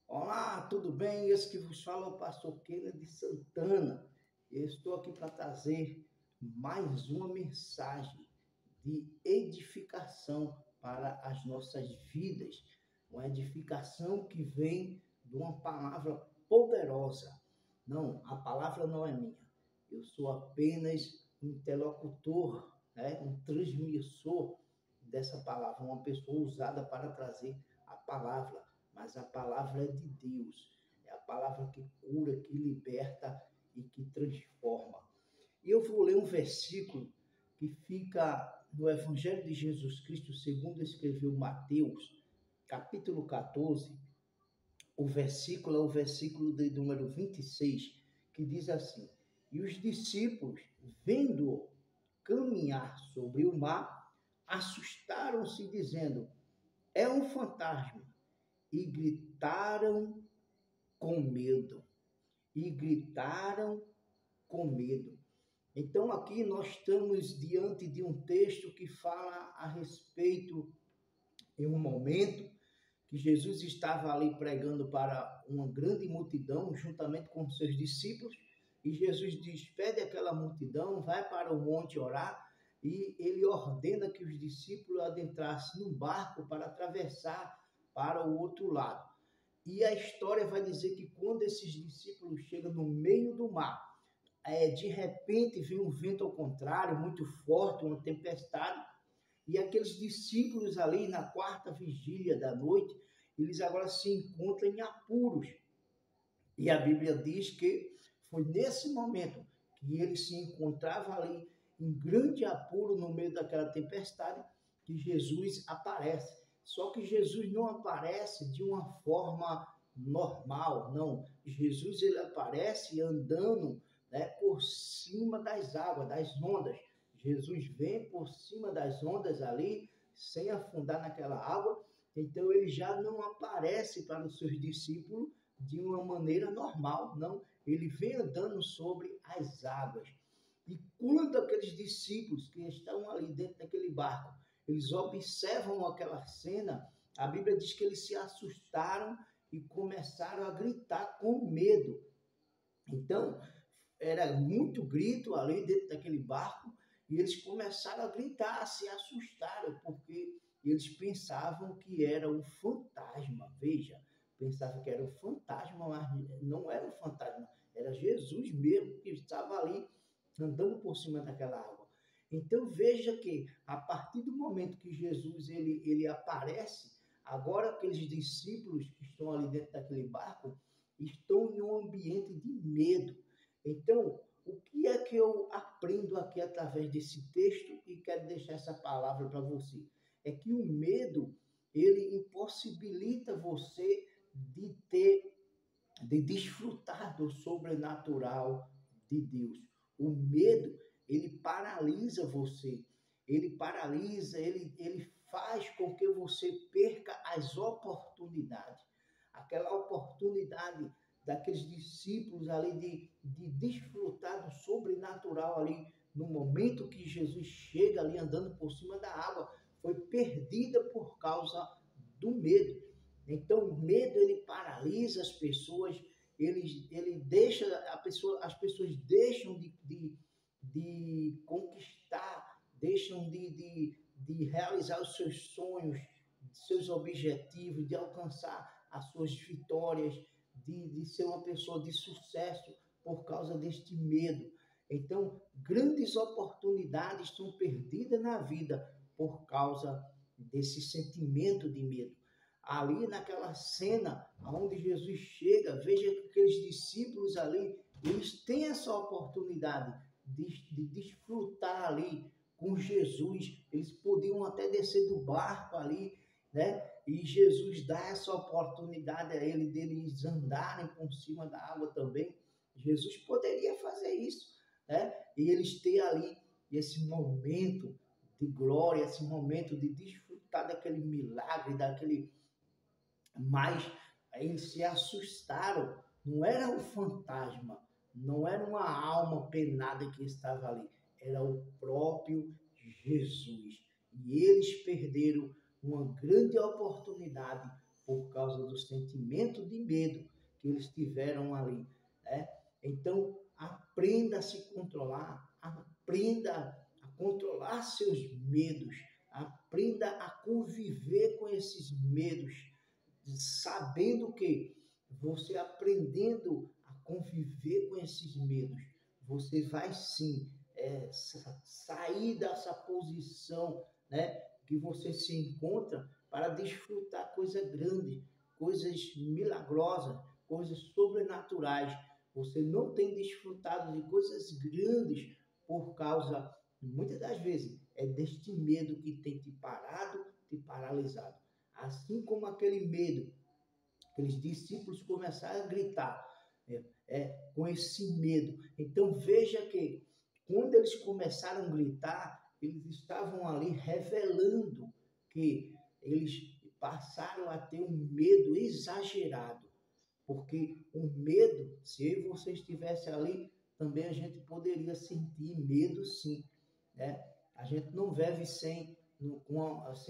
Olá, tudo bem? Esse que vos fala é o pastor Kennedy Santana. Eu estou aqui para trazer mais uma mensagem de edificação para as nossas vidas. Uma edificação que vem de uma palavra poderosa. Não, a palavra não é minha. Eu sou apenas um interlocutor, né? Um transmissor dessa palavra, uma pessoa usada para trazer a palavra, mas a palavra é de Deus, é a palavra que cura, que liberta e que transforma. E eu vou ler um versículo que fica no Evangelho de Jesus Cristo, segundo escreveu Mateus, capítulo 14, o versículo é o versículo de número 26, que diz assim: E os discípulos, vendo-o caminhar sobre o mar, assustaram-se, dizendo: É um fantasma, e gritaram com medo. E gritaram com medo. Então, aqui nós estamos diante de um texto que fala a respeito, em um momento, que Jesus estava ali pregando para uma grande multidão, juntamente com seus discípulos, e Jesus despede aquela multidão, vai para o monte orar, e ele ordena que os discípulos adentrassem no barco para atravessar para o outro lado. E a história vai dizer que quando esses discípulos chegam no meio do mar, de repente vem um vento ao contrário, muito forte, uma tempestade, e aqueles discípulos ali na quarta vigília da noite, eles agora se encontram em apuros. E a Bíblia diz que foi nesse momento que eles se encontravam ali em grande apuro no meio daquela tempestade que Jesus aparece. Só que Jesus não aparece de uma forma normal, não. Jesus ele aparece andando, né, por cima das águas, das ondas. Jesus vem por cima das ondas ali, sem afundar naquela água. Então ele já não aparece para os seus discípulos de uma maneira normal, não. Ele vem andando sobre as águas. E quando aqueles discípulos que estão ali dentro daquele barco, eles observam aquela cena, a Bíblia diz que eles se assustaram e começaram a gritar com medo. Então, era muito grito ali dentro daquele barco e eles começaram a gritar, se assustaram, porque eles pensavam que era um fantasma. Veja, pensavam que era um fantasma, mas não era um fantasma, era Jesus mesmo que estava ali andando por cima daquela água. Então veja que a partir do momento que Jesus ele aparece, agora aqueles discípulos que estão ali dentro daquele barco estão em um ambiente de medo. Então, o que é que eu aprendo aqui através desse texto e quero deixar essa palavra para você? É que o medo, ele impossibilita você de desfrutar do sobrenatural de Deus. O medo, ele paralisa você, ele paralisa, ele faz com que você perca as oportunidades. Aquela oportunidade daqueles discípulos ali de desfrutar do sobrenatural ali no momento que Jesus chega ali andando por cima da água, foi perdida por causa do medo. Então, o medo ele paralisa as pessoas, ele deixa as pessoas deixam de conquistar, deixam de realizar os seus sonhos, seus objetivos, de alcançar as suas vitórias, de ser uma pessoa de sucesso por causa deste medo. Então, grandes oportunidades são perdidas na vida por causa desse sentimento de medo. Ali naquela cena onde Jesus chega, veja que aqueles discípulos ali, eles têm essa oportunidade de desfrutar ali com Jesus. Eles podiam até descer do barco ali, né? E Jesus dá essa oportunidade a ele deles andarem por cima da água também. Jesus poderia fazer isso, né? E eles têm ali esse momento de glória, esse momento de desfrutar daquele milagre, daquele. Mas eles se assustaram. Não era um fantasma, não era uma alma penada que estava ali, era o próprio Jesus. E eles perderam uma grande oportunidade por causa do sentimento de medo que eles tiveram ali, né? Então, aprenda a se controlar, aprenda a controlar seus medos, aprenda a conviver com esses medos, sabendo que você aprendendo a conviver com esses medos, você vai sim sair dessa posição, né, que você se encontra para desfrutar coisas grandes, coisas milagrosas, coisas sobrenaturais. Você não tem desfrutado de coisas grandes por causa, muitas das vezes, é deste medo que tem te parado, te paralisado. Assim como aquele medo, aqueles discípulos começaram a gritar com esse medo. Então veja que quando eles começaram a gritar, eles estavam ali revelando que eles passaram a ter um medo exagerado. Porque o medo, se eu e você estivesse ali, também a gente poderia sentir medo, sim, né? A gente não vive sem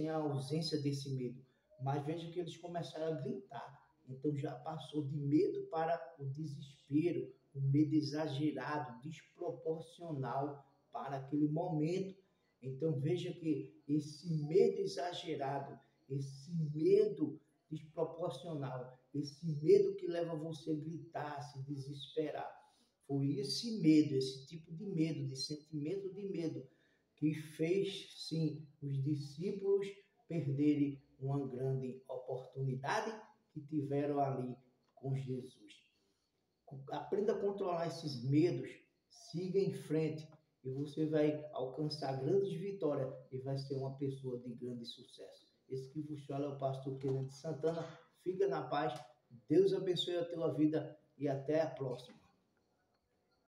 a ausência desse medo. Mas veja que eles começaram a gritar. Então já passou de medo para o desespero, o medo exagerado, desproporcional para aquele momento. Então veja que esse medo exagerado, esse medo desproporcional, esse medo que leva você a gritar, a se desesperar, foi esse medo, esse tipo de medo, de sentimento de medo, que fez, sim, os discípulos perderem uma grande oportunidade que tiveram ali com Jesus. Aprenda a controlar esses medos, siga em frente e você vai alcançar grandes vitórias e vai ser uma pessoa de grande sucesso. Esse que vos fala é o pastor Kennedy Santana. Fica na paz, Deus abençoe a tua vida e até a próxima.